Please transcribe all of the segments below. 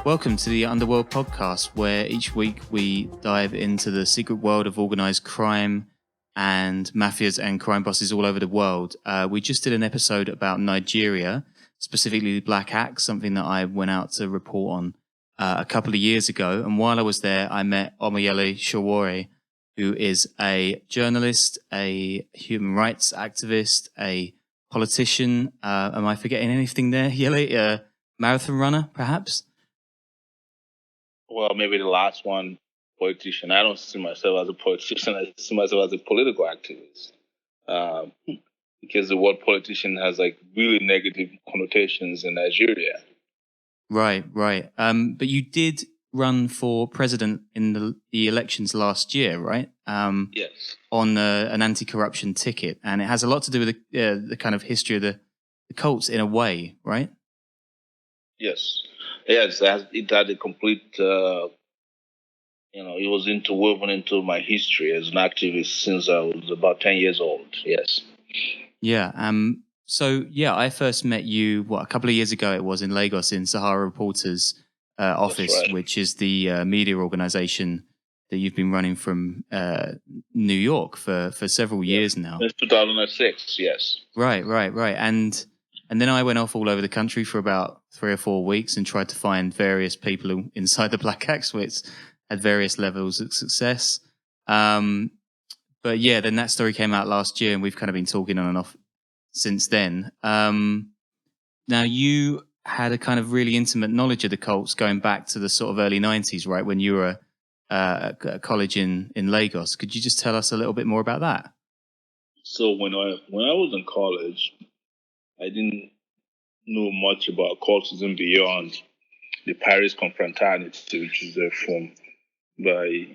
Welcome to the Underworld Podcast, where each week we dive into the secret world of organised crime and mafias and crime bosses all over the world. We just did an episode about Nigeria, specifically the Black Axe, something that I went out to report on a couple of years ago. And while I was there, I met Omoyele Sowore, who is a journalist, a human rights activist, a politician. Am I forgetting anything there, Yele? A marathon runner, perhaps? Well, maybe the last one, politician. I don't see myself as a politician. I see myself as a political activist. Because the word politician has like really negative connotations in Nigeria. Right. But you did run for president in the elections last year, right? Yes. On an anti-corruption ticket. And it has a lot to do with the kind of history of the cults in a way, right? Yes, it had a complete, it was woven into my history as an activist since I was about 10 years old, yes. Yeah, I first met you, a couple of years ago it was, in Lagos, in Sahara Reporters' office, right, which is the media organization that you've been running from New York for several years now. Since 2006, yes. Right. And then I went off all over the country for about 3 or 4 weeks and tried to find various people inside the Black Axe, which had various levels of success. But yeah, then that story came out last year and we've kind of been talking on and off since then. Now, you had a kind of really intimate knowledge of the cults going back to the sort of early 90s, right, when you were at college in Lagos. Could you just tell us a little bit more about that? So when I was in college, I didn't know much about cultism beyond the Paris Confraternity, which is a film by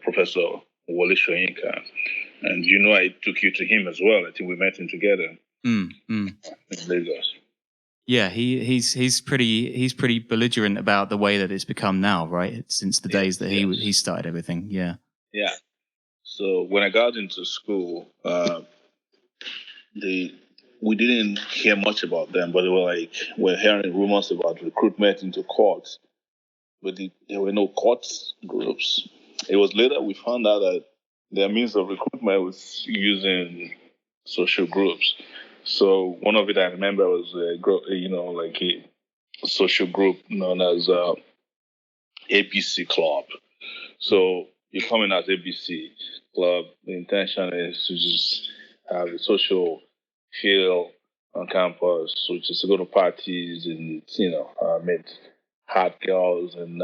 Professor Wole Soyinka. And I took you to him as well. I think we met him together in Lagos. Yeah, he's pretty belligerent about the way that it's become now, right? Since the days that he started everything. Yeah. Yeah. So when I got into school, we didn't hear much about them, but we're hearing rumors about recruitment into courts, but there were no courts groups. It was later we found out that their means of recruitment was using social groups. So one of it I remember was a social group known as ABC Club. So you come in as ABC Club. The intention is to just have a social feel on campus, which is to go to parties and meet hot girls and.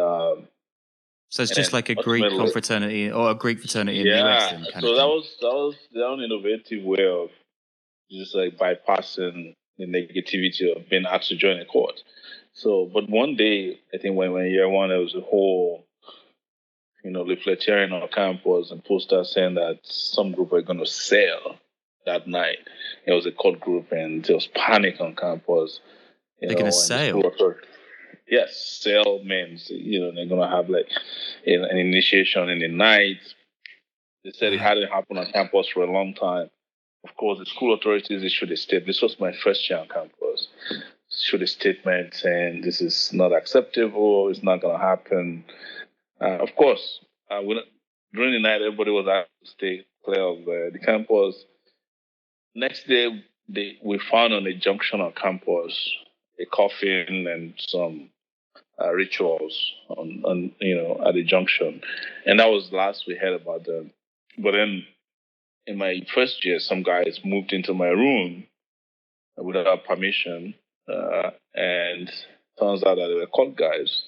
So it's just like a Greek confraternity or a Greek fraternity in the US. Then, so that was their own innovative way of just like bypassing the negativity of being asked to join a court. So, but one day I think when year one there was a whole leafleteering on campus and posters saying that some group were going to sell that night. It was a cult group and there was panic on campus. They're going to sail? Yes, sail means, they're going to have like an initiation in the night. They said it hadn't happened on campus for a long time. Of course, the school authorities issued a statement. This was my first year on campus. Issued a statement saying this is not acceptable. It's not going to happen. Of course, during the night, everybody was asked to stay clear of the campus. Next day, we found on a junction on campus a coffin and some rituals on at the junction, and that was the last we heard about them. But then, in my first year, some guys moved into my room without permission, and turns out that they were cult guys,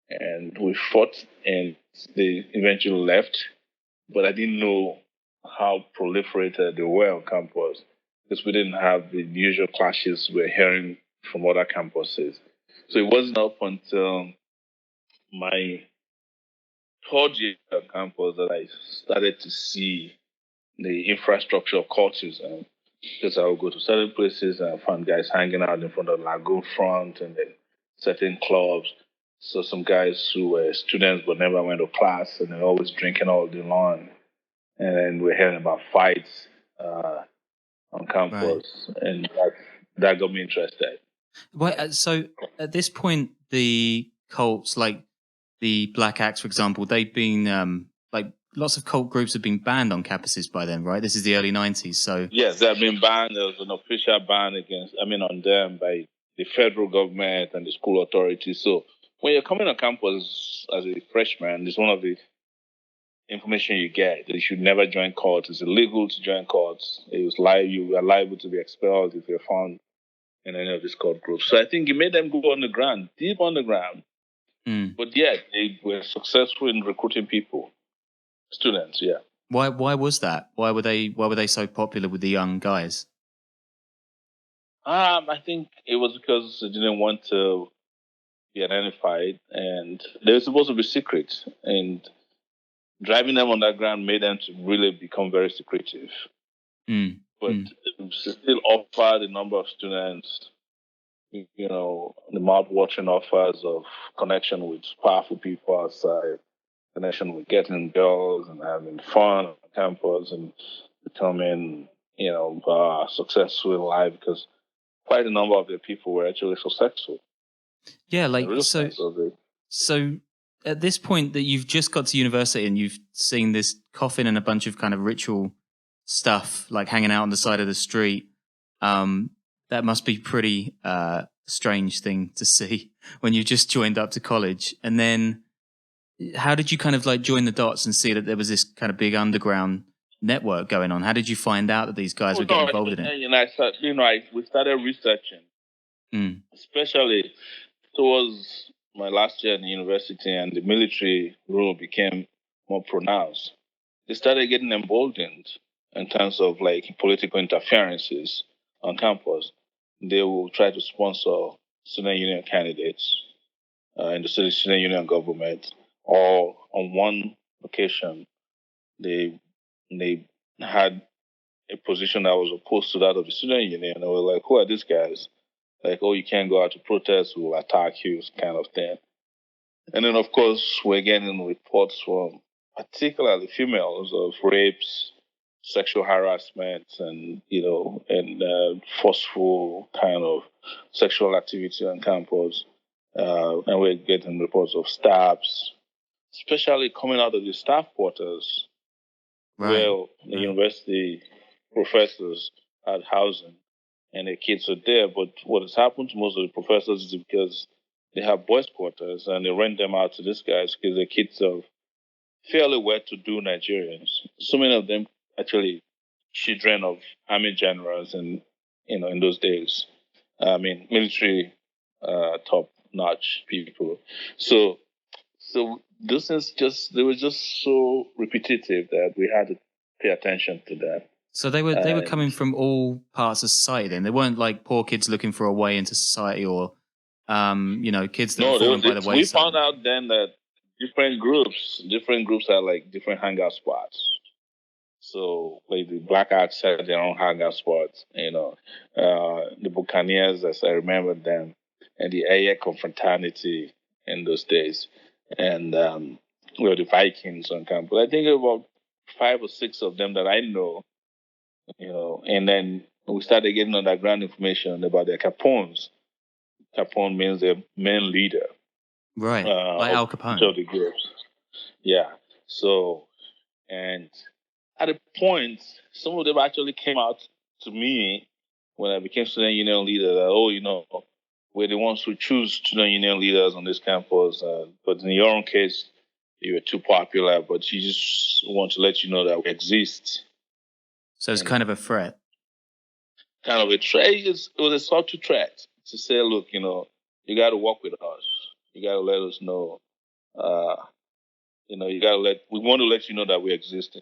and we fought, and they eventually left. But I didn't know how proliferated they were on campus because we didn't have the usual clashes we're hearing from other campuses. So it wasn't up until my third year on campus that I started to see the infrastructure of cultism. Because I would go to certain places and I found guys hanging out in front of Lagoon Front and then certain clubs. So some guys who were students but never went to class and they're always drinking all day long. And then we're hearing about fights on Right. campus, and that got me interested. So at this point, the cults, like the Black Axe, for example, they've been like lots of cult groups have been banned on campuses by then, right? This is the early 90s. So Yes, they've been banned. There was an official ban on them by the federal government and the school authorities. So when you're coming on campus as a freshman, it's one of the information you get that you should never join cults. It's illegal to join cults. You are liable to be expelled if you're found in any of these cult groups. So I think it made them go underground, deep underground. But yeah, they were successful in recruiting people, students. Yeah. why was that? Why were they so popular with the young guys? I think it was because they didn't want to be identified, and they were supposed to be secret. And driving them underground made them to really become very secretive. But still offered a number of students, the mouth-watering offers of connection with powerful people outside, connection with getting girls and having fun on campus and becoming, successful in life, because quite a number of the people were actually successful. Yeah, so at this point that you've just got to university and you've seen this coffin and a bunch of kind of ritual stuff like hanging out on the side of the street, that must be pretty strange thing to see when you just joined up to college. And then how did you kind of like join the dots and see that there was this kind of big underground network going on? How did you find out that these guys were getting involved in it? We started researching, especially towards my last year in university, and the military rule became more pronounced. They started getting emboldened in terms of like political interferences on campus. They will try to sponsor student union candidates in the student union government, or on one occasion, they had a position that was opposed to that of the student union. And they were like, "Who are these guys? Like, oh, you can't go out to protest, we'll attack you," kind of thing. And then, of course, we're getting reports from particularly females of rapes, sexual harassment, and forceful kind of sexual activity on campus. And we're getting reports of stabs, especially coming out of the staff quarters, where the university professors had housing and the kids are there. But what has happened to most of the professors is because they have boys' quarters and they rent them out to these guys because the kids are fairly well-to-do Nigerians. So many of them actually children of army generals, and in those days, I mean, military top-notch people. So those things they were just so repetitive that we had to pay attention to that. So they were coming from all parts of society. Then they weren't like poor kids looking for a way into society, or kids that were falling by the wayside. We found out then that different groups had like different hangout spots. So like the Black Axe had their own hangout spots. The Buccaneers, as I remember them, and the Aye confraternity in those days, and the Vikings on campus. I think about 5 or 6 of them that I know. And then we started getting underground information about their Capones. Capone means the main leader. Right, like Al Capone. Of the groups. Yeah. So, and at a point, some of them actually came out to me when I became student union leader that, we're the ones who choose student union leaders on this campus. But in your own case, you were too popular, but you just want to let you know that we exist. So it's kind of a threat. Kind of a threat. It was a subtle threat to say, look, you got to work with us. You got to let us know. We want to let you know that we exist.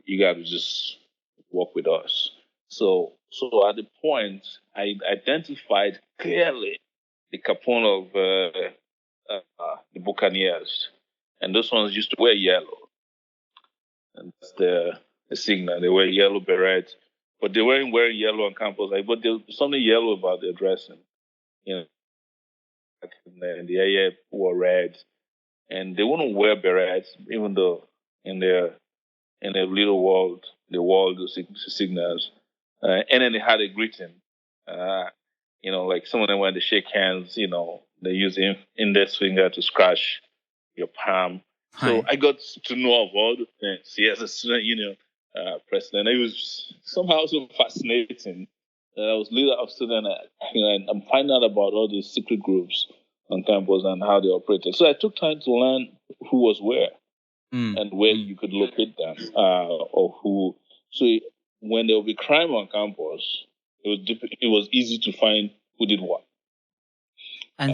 You got to just work with us. So at the point, I identified clearly the Capone of the Buccaneers, and those ones used to wear yellow, and that's the signal. They wear yellow berets, but they weren't wearing yellow on campus. But there was something yellow about their dressing, and the AA wore red, and they wouldn't wear berets, even though in their little world, they wore the signals. And then they had a greeting. Like some of them when they shake hands, they use the index finger to scratch your palm. So Right. I got to know of all the things. He has a student union president. It was somehow so fascinating. I was leader of student, and I'm finding out about all these secret groups on campus and how they operated. So I took time to learn who was where and where you could locate them, or who. So when there would be crime on campus, it was easy to find who did what.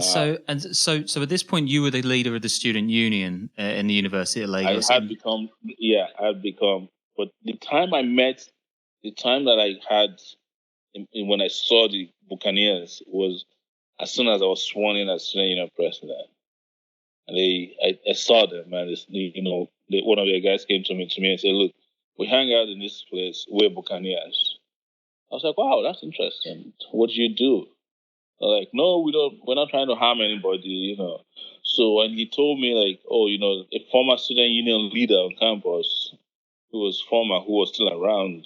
So at this point, you were the leader of the student union in the University of Lagos. I had become. But the time that I had when I saw the Buccaneers was as soon as I was sworn in as student union president. And I saw them, and one of their guys came to me and said, "Look, we hang out in this place. We're Buccaneers." I was like, "Wow, that's interesting. What do you do?" They're like, "No, we don't. We're not trying to harm anybody." So when he told me, like, "Oh, a former student union leader on campus who was still around,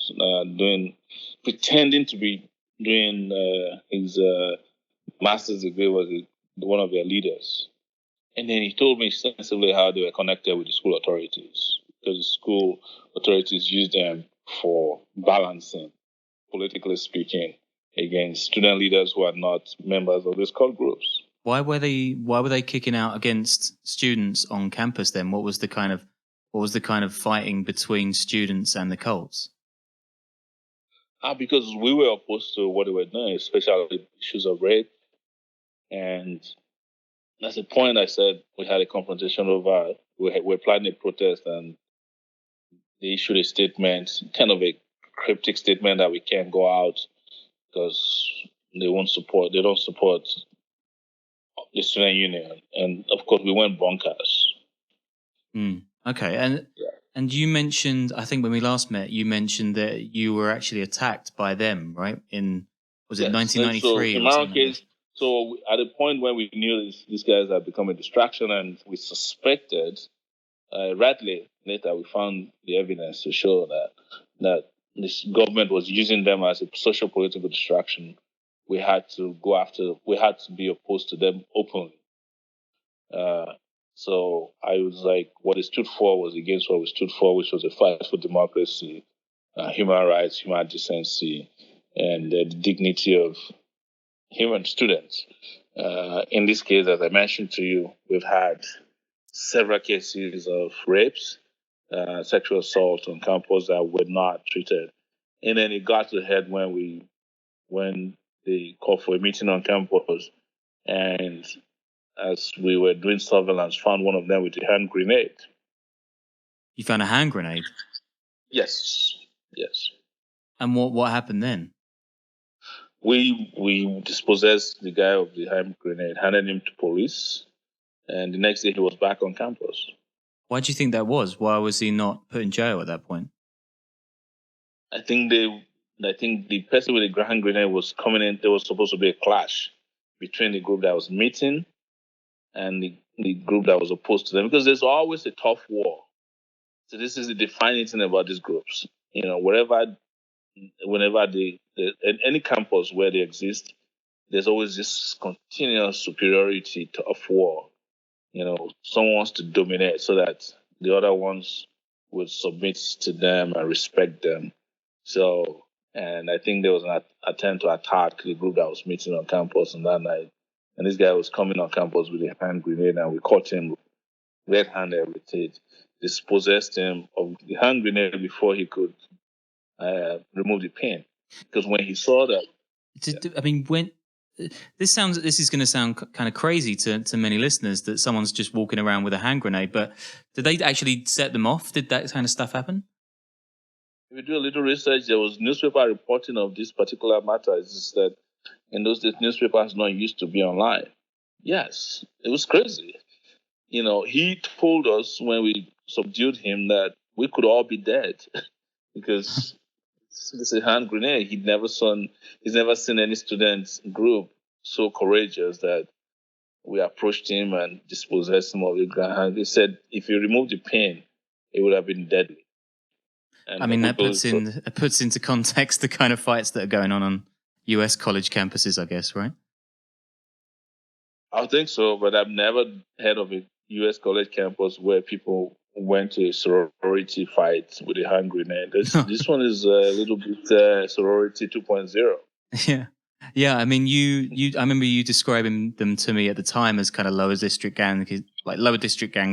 pretending to be doing his master's degree, was one of their leaders." And then he told me extensively how they were connected with the school authorities, because the school authorities used them for balancing, politically speaking, against student leaders who are not members of these cult groups. Why were they kicking out against students on campus then? What was the kind of fighting between students and the cults? Because we were opposed to what they were doing, especially issues of rape. And that's the point I said we had a confrontation over. We're planning a protest, and they issued a statement, kind of a cryptic statement, that we can't go out because they don't support the student union. And of course, we went bonkers. Okay, and you mentioned, I think when we last met, you mentioned that you were actually attacked by them, right? Was it 1993? So in my own case, so at the point when we knew these guys had become a distraction, and we suspected, rightly later we found the evidence to show that this government was using them as a social political distraction. We had to be opposed to them openly. So I was like, what it stood for was against what we stood for, which was a fight for democracy, human rights, human decency, and the dignity of human students. In this case, as I mentioned to you, we've had several cases of rapes, sexual assault on campus that were not treated. And then it got to the head when they called for a meeting on campus, and as we were doing surveillance, found one of them with a hand grenade. You found a hand grenade? Yes. And what happened then? We dispossessed the guy of the hand grenade, handed him to police, and the next day he was back on campus. Why do you think that was? Why was he not put in jail at that point? I think the person with the hand grenade was coming in. There was supposed to be a clash between the group that was meeting and the group that was opposed to them, because there's always a tough war. So this is the defining thing about these groups. Whenever in any campus where they exist, there's always this continuous superiority of war. Someone wants to dominate so that the other ones would submit to them and respect them. So, and I think there was an attempt to attack the group that was meeting on campus on that night. And this guy was coming on campus with a hand grenade, and we caught him red-handed with it, dispossessed him of the hand grenade before he could remove the pin. Because when he saw that, this is going to sound kind of crazy to many listeners, that someone's just walking around with a hand grenade, but did they actually set them off? Did that kind of stuff happen? If you do a little research, there was newspaper reporting of this particular matter. It's just that in those days, newspapers not used to be online. Yes, it was crazy. He told us when we subdued him that we could all be dead because this is a hand grenade. He's never seen any student group so courageous that we approached him and dispossessed him of the hand. He said if you remove the pin, it would have been deadly. I mean, that puts into context the kind of fights that are going on US college campuses, I guess, right? I think so, but I've never heard of a US college campus where people went to a sorority fight with a hand grenade. This one is a little bit sorority 2.0. Yeah. Yeah, I mean, I remember you describing them to me at the time as kind of lower district gangs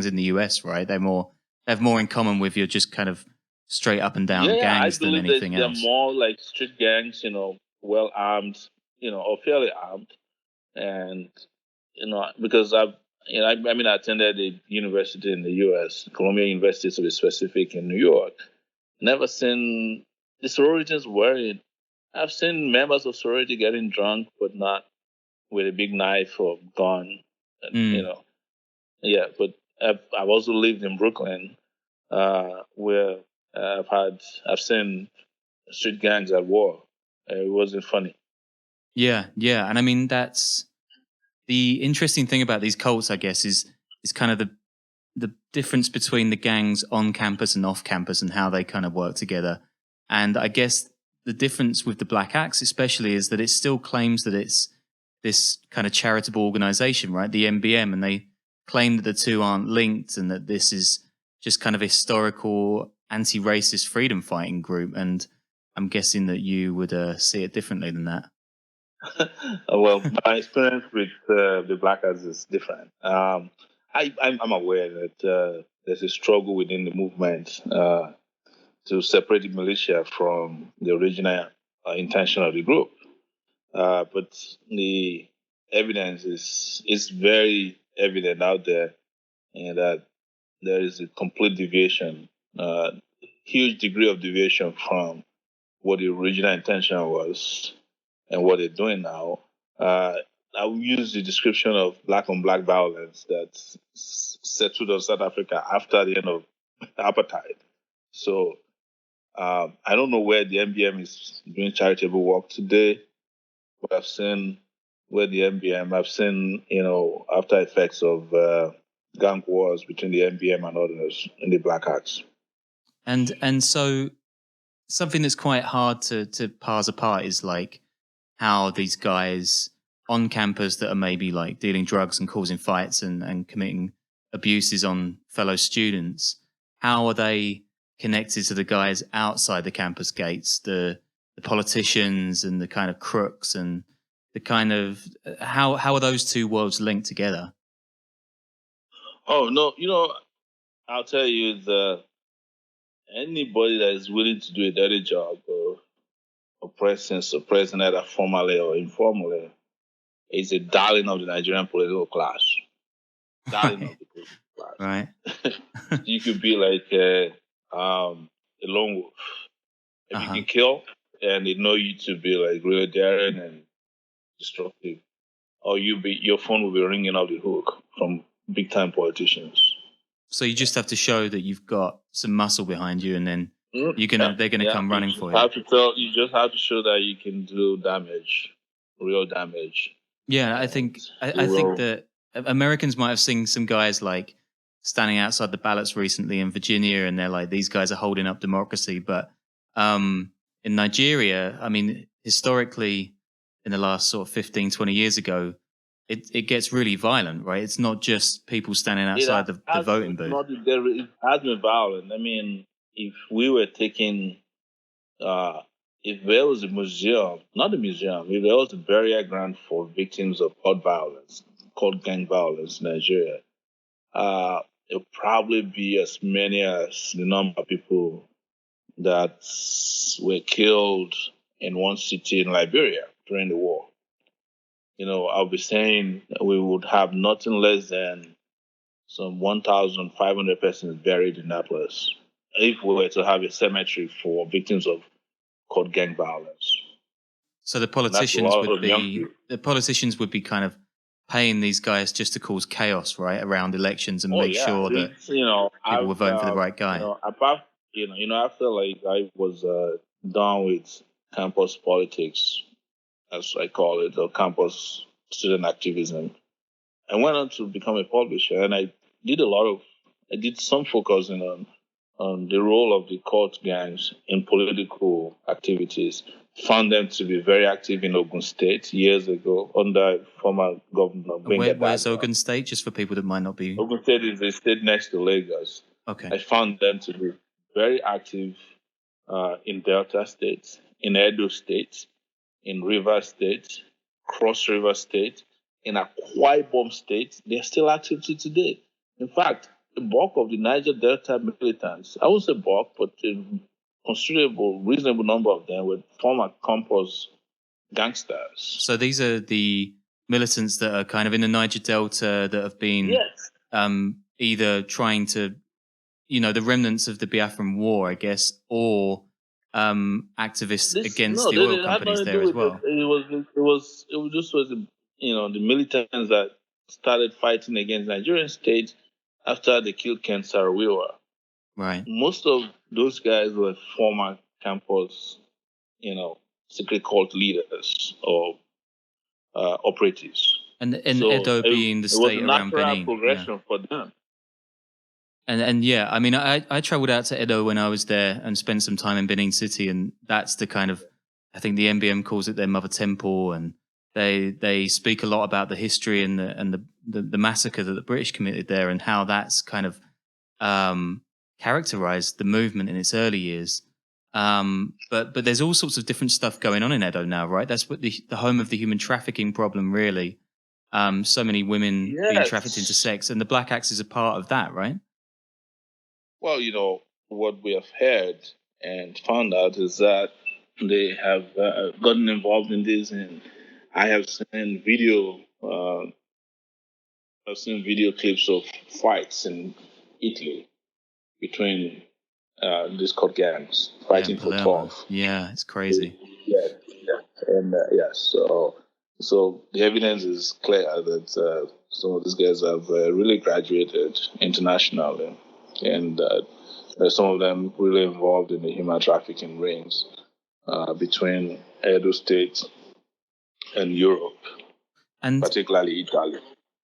in the US, right? They have more in common with your just kind of straight up and down gangs than anything else. They're more like street gangs, well armed, or fairly armed, and because I attended a university in the U.S., Columbia University to be specific, in New York. Never seen the sororities worried. I've seen members of sorority getting drunk, but not with a big knife or gun. Yeah. But I've also lived in Brooklyn, where I've seen street gangs at war. It wasn't funny. Yeah, and I mean that's the interesting thing about these cults, I guess, is kind of the difference between the gangs on campus and off campus and how they kind of work together. And I guess the difference with the Black Axe especially is that it still claims that it's this kind of charitable organization, right? The MBM, and they claim that the two aren't linked and that this is just kind of a historical anti-racist freedom fighting group. And I'm guessing that you would see it differently than that. Well, my experience with the Black Axe is different. I'm aware that there's a struggle within the movement to separate the militia from the original intention of the group. But the evidence is very evident out there, and that there is a complete deviation, huge degree of deviation from what the original intention was and what they're doing now. I will use the description of black on black violence that settled on South Africa after the end of apartheid. So I don't know where the MBM is doing charitable work today, but I've seen after effects of gang wars between the MBM and others in the Black Axe. And so something that's quite hard to parse apart is like how these guys on campus that are maybe like dealing drugs and causing fights and committing abuses on fellow students, how are they connected to the guys outside the campus gates, the politicians and the kind of crooks, and the kind of how are those two worlds linked together? Oh no, I'll tell you, anybody that is willing to do a dirty job or oppressing, suppressing either formally or informally is a darling of the Nigerian political class. Darling of the political class. Right. You could be like a lone wolf. If you can kill and they know you to be like really daring and destructive, or your phone will be ringing off the hook from big time politicians. So you just have to show that you've got some muscle behind you, and then they're gonna come running for you. You just have to show that you can do damage, real damage. Yeah, I think that Americans might have seen some guys like standing outside the ballots recently in Virginia, and they're like, these guys are holding up democracy. But in Nigeria, I mean, historically, in the last sort of 15, 20 years ago, it gets really violent, right? It's not just people standing outside the voting booth. It has been violent. I mean, if we were taking, if there was a museum, not a museum, if there was a burial ground for victims of cult gang violence in Nigeria, it would probably be as many as the number of people that were killed in one city in Liberia during the war. I'll be saying we would have nothing less than some 1,500 persons buried in that place if we were to have a cemetery for victims of cult gang violence. So the politicians would be kind of paying these guys just to cause chaos, right, around elections and make sure that people were voting for the right guy. I feel like I was done with campus politics, as I call it, or campus student activism. I went on to become a publisher, and I did some focusing the role of the cult gangs in political activities. Found them to be very active in Ogun State years ago under former governor Benga Where's Dagba. Ogun State, just for people that might not be... Ogun State is a state next to Lagos. Okay. I found them to be very active in Delta State, in Edo State, in River State, Cross River State, in Akwa Ibom State. They're still active to today. In fact, the bulk of the Niger Delta militants, I won't say bulk, but a considerable, reasonable number of them were former campus gangsters. So these are the militants that are kind of in the Niger Delta that have been either trying to, the remnants of the Biafran War, I guess, or activists against the oil companies there as well. It was the militants that started fighting against Nigerian state after they killed Ken Saro-Wiwa. Right. Most of those guys were former campus, secret cult leaders or operatives. And Edo being the state around Benin. It was a natural progression for them. And yeah, I mean, I traveled out to Edo when I was there and spent some time in Benin City, and that's the kind of, I think the NBM calls it their mother temple, and they speak a lot about the history and the massacre that the British committed there, and how that's kind of characterized the movement in its early years. But there's all sorts of different stuff going on in Edo now, right? That's what the home of the human trafficking problem, really. So many women being trafficked into sex, and the Black Axe is a part of that, right? Well, what we have heard and found out is that they have gotten involved in this, and I have seen video clips of fights in Italy between these cult gangs fighting for turf. Yeah, it's crazy. Yeah, and so the evidence is clear that some of these guys have really graduated internationally, and some of them really involved in the human trafficking rings between Edo State and Europe, and particularly Italy.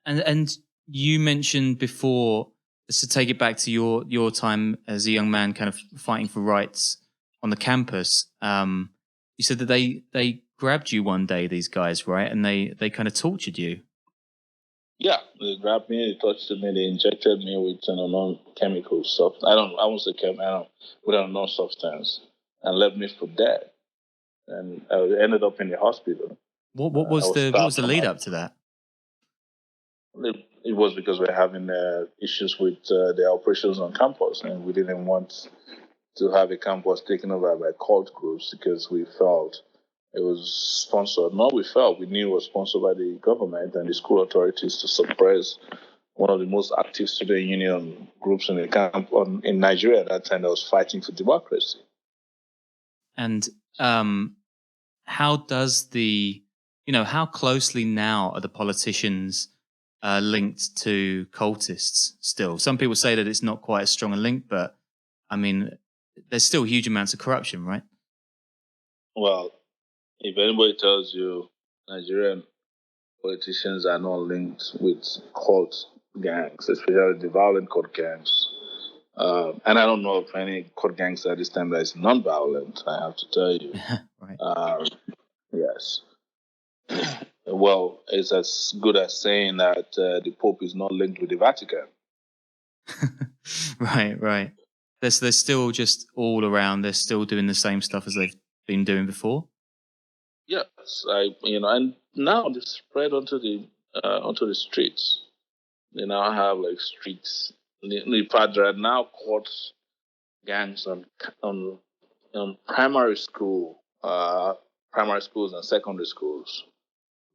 And you mentioned before, to take it back to your time as a young man, kind of fighting for rights on the campus. You said that they grabbed you one day, these guys, right? And they kind of tortured you. Yeah, they grabbed me, they touched me, they injected me with an unknown chemical substance. I won't say chemical, with an unknown substance, and left me for dead. And I ended up in the hospital. What was the lead up to that? It was because we're having issues with the operations on campus, and we didn't want to have a campus taken over by cult groups because we felt it was sponsored. We knew it was sponsored by the government and the school authorities to suppress one of the most active student union groups in the camp in Nigeria at that time that was fighting for democracy. And how does how closely now are the politicians linked to cultists still? Some people say that it's not quite as strong a link, but I mean, there's still huge amounts of corruption, right? Well, if anybody tells you Nigerian politicians are not linked with cult gangs, especially the violent cult gangs, and I don't know of any cult gangs at this time that is non-violent, I have to tell you. Right. Yes. Well, it's as good as saying that the Pope is not linked with the Vatican. Right. They're still just all around. They're still doing the same stuff as they've been doing before. Yes, and now they spread onto the streets. They now have like streets. In fact, there are now cult gangs on primary schools and secondary schools.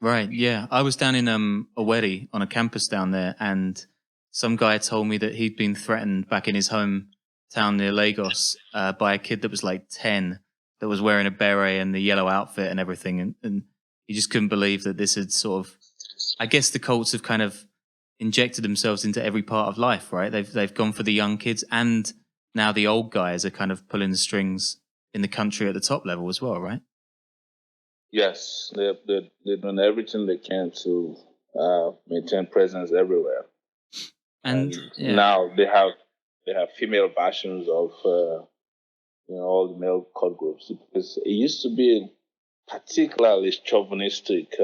Right, yeah. I was down in Owerri on a campus down there, and some guy told me that he'd been threatened back in his hometown near Lagos by a kid that was like 10 that was wearing a beret and the yellow outfit and everything. And he just couldn't believe that this had sort of, I guess the cults have kind of injected themselves into every part of life, right? They've gone for the young kids, and now the old guys are kind of pulling the strings in the country at the top level as well, right? Yes, they've done everything they can to maintain presence everywhere. And now they have they have female versions of all the male cult groups, because it used to be a particularly chauvinistic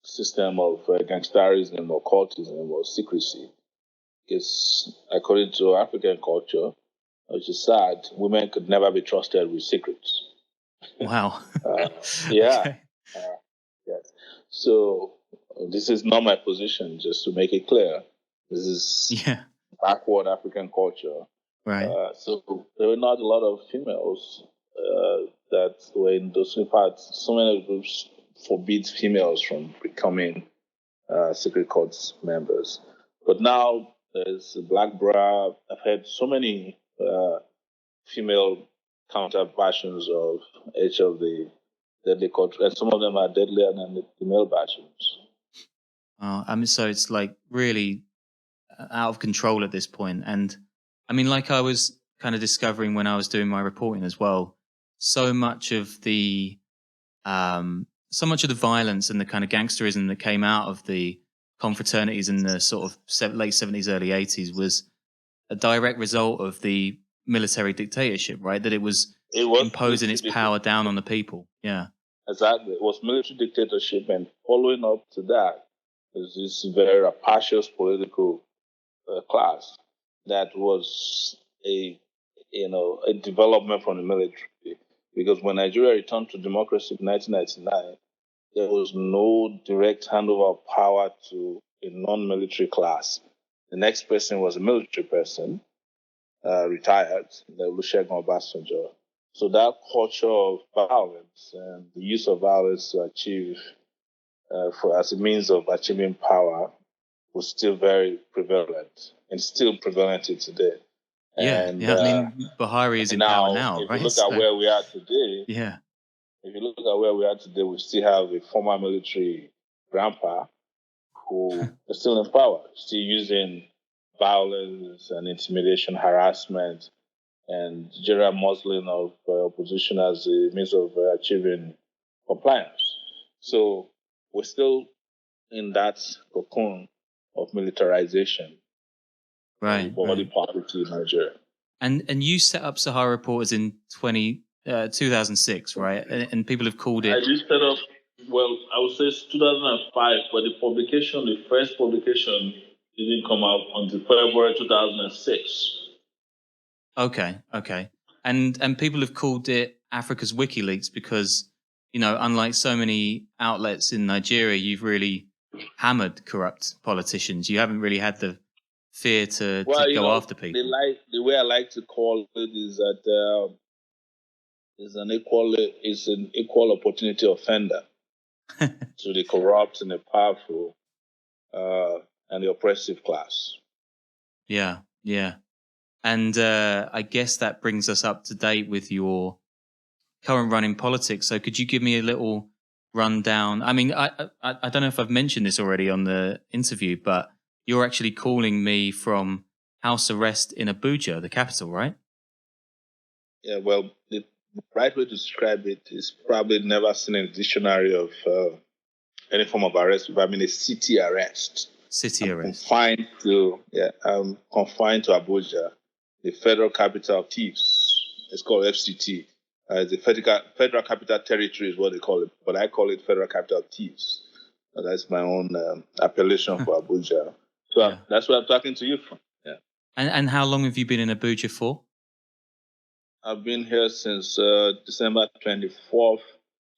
system of gangsterism or cultism or secrecy. Because according to African culture, which is sad, women could never be trusted with secrets. Wow. Yeah. Okay. Yes. So this is not my position, just to make it clear. This is backward African culture. Right. So there were not a lot of females that were in those parts. So many groups forbid females from becoming secret cults members. But now there's Black Bra. I've had so many female counter versions of each of the deadly cults, and some of them are deadlier than the male versions. So it's like really out of control at this point. And I mean, like I was kind of discovering when I was doing my reporting as well, so much of the violence and the kind of gangsterism that came out of the confraternities in the sort of late 70s, early 80s was a direct result of the military dictatorship, right? That it was imposing its power down on the people. Yeah. Exactly. It was military dictatorship, and following up to that is this very rapacious political class that was a development from the military. Because when Nigeria returned to democracy in 1999, there was no direct handover of power to a non-military class. The next person was a military person, retired, the Olusegun Obasanjo. So that culture of violence and the use of violence to achieve, as a means of achieving power, was still very prevalent and still prevalent today. Yeah, and, I mean, Buhari is in power now, if right? you look at where we are today, if you look at where we are today, we still have a former military grandpa who is still in power, still using violence and intimidation, harassment, and general muzzling of opposition as a means of achieving compliance. So we're still in that cocoon of militarization, right? Body policy in Nigeria. And you set up Sahara Reporters in 2006, right? And people have called it. I did set up. Well, I would say 2005, but the first publication, didn't come out until February 2006. Okay. And people have called it Africa's WikiLeaks because, unlike so many outlets in Nigeria, you've really hammered corrupt politicians. You haven't really had the fear to go after people. The way I like to call it is that is an equal opportunity offender to the corrupt and the powerful and the oppressive class. Yeah. And I guess that brings us up to date with your current run in politics. So could you give me a little rundown? I mean, I don't know if I've mentioned this already on the interview, but you're actually calling me from house arrest in Abuja, the capital, right? Yeah, well, the right way to describe it is probably never seen in a dictionary of any form of arrest. I mean, a city arrest. Confined to Abuja, the federal capital of thieves. It's called FCT. The federal capital territory is what they call it, but I call it federal capital of thieves. That's my own appellation for Abuja. So that's where I'm talking to you from. Yeah. And how long have you been in Abuja for? I've been here since December 24th,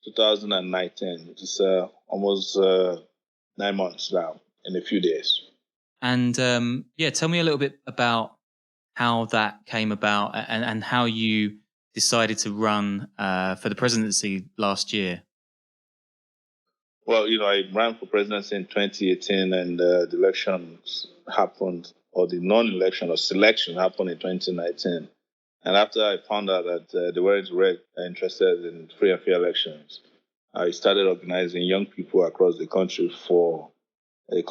2019. It's almost 9 months now, in a few days. And tell me a little bit about how that came about and how you decided to run for the presidency last year. Well, I ran for presidency in 2018, and the elections happened, or the non-election or selection happened in 2019. And after I found out that they weren't interested in free and fair elections, I started organizing young people across the country for a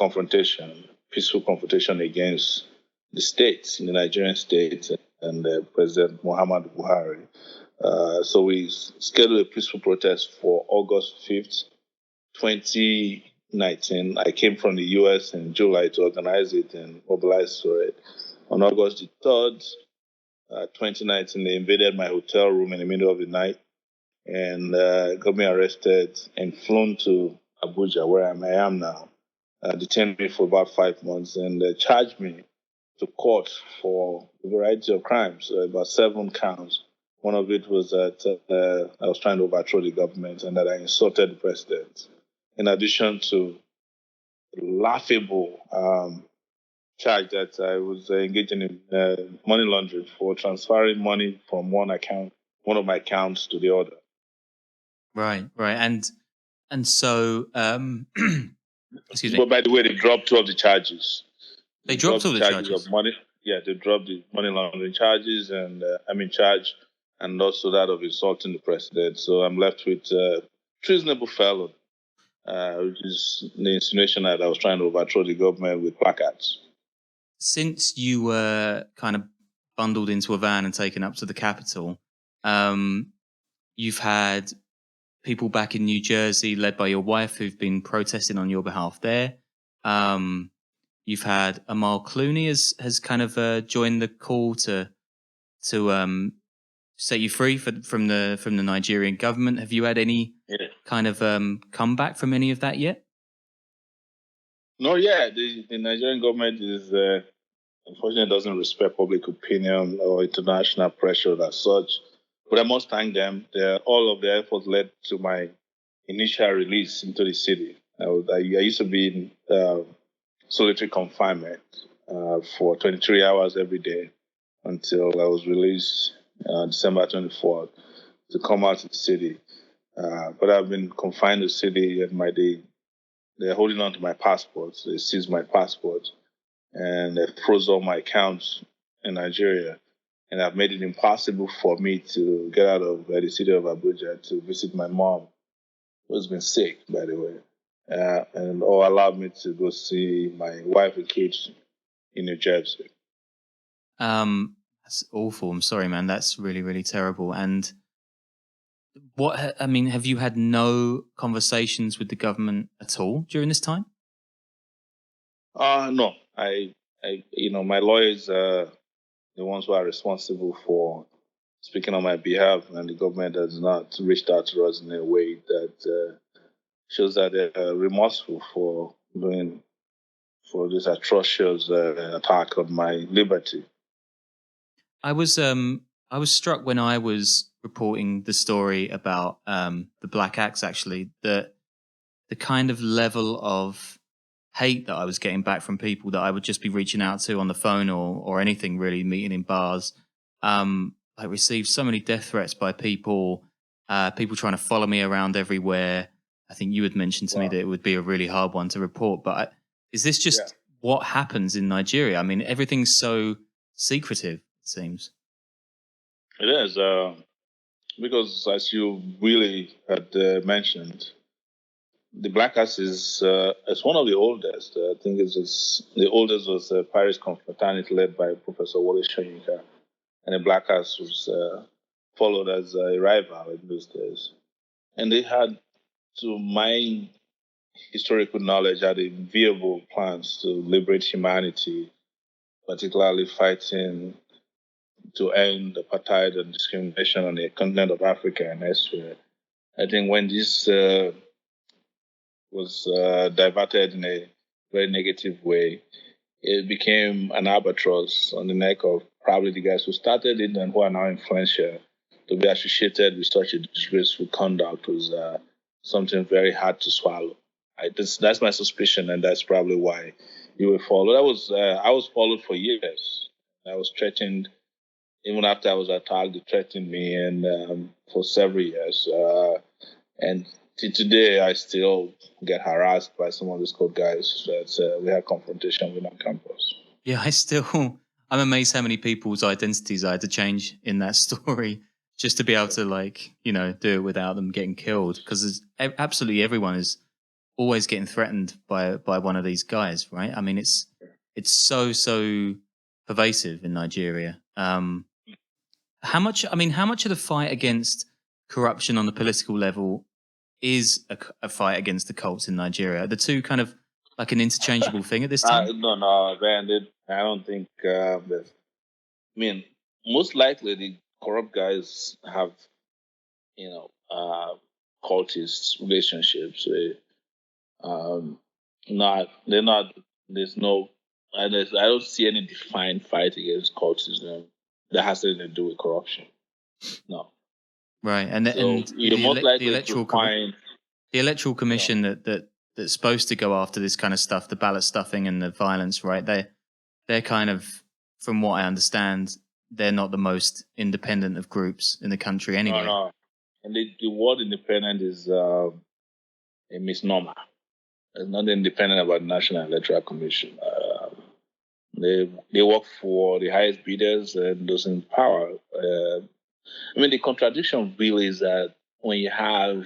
peaceful confrontation against the state, the Nigerian state, and President Muhammadu Buhari. So we scheduled a peaceful protest for August 5th, 2018, 2019. I came from the US in July to organize it and mobilize for it. On August the 3rd, 2019, they invaded my hotel room in the middle of the night and got me arrested and flown to Abuja, where I am now. Detained me for about 5 months and charged me to court for a variety of crimes, about 7 counts. One of it was that I was trying to overthrow the government and that I insulted the president. In addition to laughable charge that I was engaging in money laundering for transferring money from one of my accounts to the other. Right. And so, excuse me. But by the way, they dropped 2 of the charges. They dropped all the charges of money. Yeah, they dropped the money laundering charges and charge, and also that of insulting the president. So I'm left with treasonable felon, which is the insinuation that I was trying to overthrow the government with placards. Since you were kind of bundled into a van and taken up to the capital, you've had people back in New Jersey led by your wife who've been protesting on your behalf there. You've had Amal Clooney has kind of joined the call to set you free from the Nigerian government. Have you had any kind of comeback from any of that yet? No, yeah. The Nigerian government is unfortunately doesn't respect public opinion or international pressure as such. But I must thank them. All of their efforts led to my initial release into the city. I used to be in solitary confinement for 23 hours every day until I was released December 24th to come out to the city. But I've been confined to the city, and they're holding on to my passport. They seized my passport and they froze all my accounts in Nigeria. And I've made it impossible for me to get out of the city of Abuja to visit my mom, who's been sick, by the way, or allowed me to go see my wife and kids in New Jersey. That's awful. I'm sorry, man. That's really, really terrible. And have you had no conversations with the government at all during this time? No. My lawyers the ones who are responsible for speaking on my behalf, and the government has not reached out to us in a way that shows that they're remorseful for this atrocious attack on my liberty. I was struck when I was reporting the story about the Black Axe, actually, that the kind of level of hate that I was getting back from people that I would just be reaching out to on the phone or anything, really, meeting in bars. I received so many death threats by people trying to follow me around everywhere. I think you had mentioned to me that it would be a really hard one to report, but is this just what happens in Nigeria? I mean, everything's so secretive, it seems. It is, because as you really had mentioned, the Black Axe is one of the oldest. I think the oldest was a Paris confraternity led by Professor Wole Soyinka, and the Black Axe was followed as a rival in those days. And they had, to my historical knowledge, had enviable plans to liberate humanity, particularly fighting to end apartheid and discrimination on the continent of Africa and elsewhere. I think when this was diverted in a very negative way, it became an albatross on the neck of probably the guys who started it and who are now influential. To be associated with such a disgraceful conduct was something very hard to swallow. That's my suspicion, and that's probably why you were followed. I was followed for years. I was threatened, even after I was attacked. They threatened me, and for several years. And till today, I still get harassed by some of these code guys that we had confrontation with on campus. Yeah, I'm amazed how many people's identities I had to change in that story just to be able to, do it without them getting killed. Because absolutely everyone is always getting threatened by one of these guys, right? I mean, it's so pervasive in Nigeria. How much of the fight against corruption on the political level is a fight against the cults in Nigeria? Are the two kind of like an interchangeable thing at this time? No, man. I don't think. Most likely the corrupt guys have, cultist relationships. They're not. There's no. I don't see any defined fight against cultism that has anything to do with corruption. No. Right, and you're most likely to find the electoral commission that's supposed to go after this kind of stuff, the ballot stuffing and the violence. Right, they're kind of, from what I understand, they're not the most independent of groups in the country anyway. No. And the word independent is a misnomer. It's not independent about the National Electoral Commission. They work for the highest bidders and those in power. The contradiction really is that when you have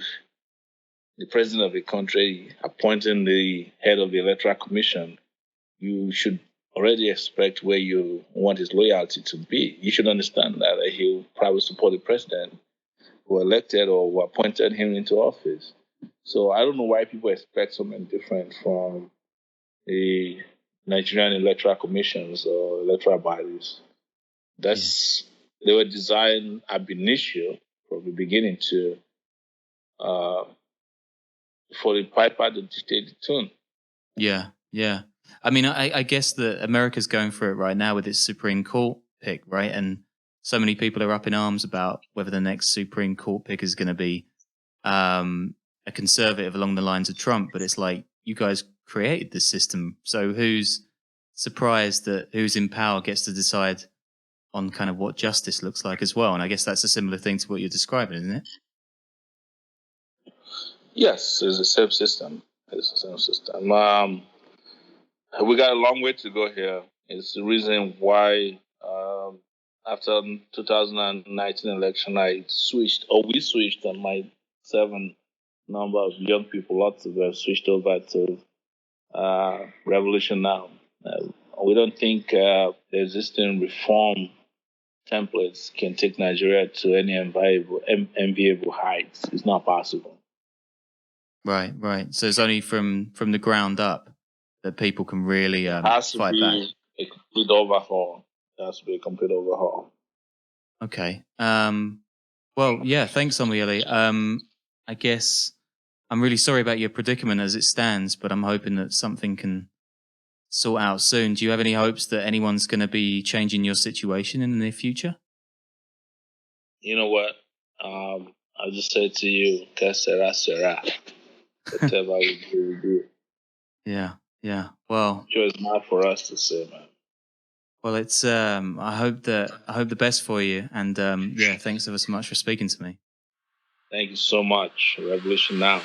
the president of a country appointing the head of the Electoral Commission, you should already expect where you want his loyalty to be. You should understand that he'll probably support the president who elected or who appointed him into office. So I don't know why people expect something different from the Nigerian electoral commissions or electoral bodies. They were designed ab initio from the beginning to for the piper to dictate the tune. Yeah. I mean, I guess that America's going through it right now with its Supreme Court pick, right? And so many people are up in arms about whether the next Supreme Court pick is going to be a conservative along the lines of Trump. But it's like, you guys created this system. So who's surprised that who's in power gets to decide on kind of what justice looks like as well? And I guess that's a similar thing to what you're describing, isn't it? Yes, it's the same system. We got a long way to go here. It's the reason why after 2019 election, we switched on my 7 number of young people, lots of them switched over to Revolution Now. We don't think the existing reform templates can take Nigeria to any enviable heights. It's not possible. Right. So it's only from the ground up that people can really fight back. A complete overhaul. It has to be a complete overhaul. Okay. Well, yeah, thanks, Omoyele. I guess I'm really sorry about your predicament as it stands, but I'm hoping that something can sort out soon. Do you have any hopes that anyone's going to be changing your situation in the near future? You know what? I'll just say to you, que sera, sera. Whatever we do, we do. Yeah. Well, sure, it's not for us to say, man. Well, it's I hope the best for you, and thanks ever so much for speaking to me. Thank you so much. Revolution Now.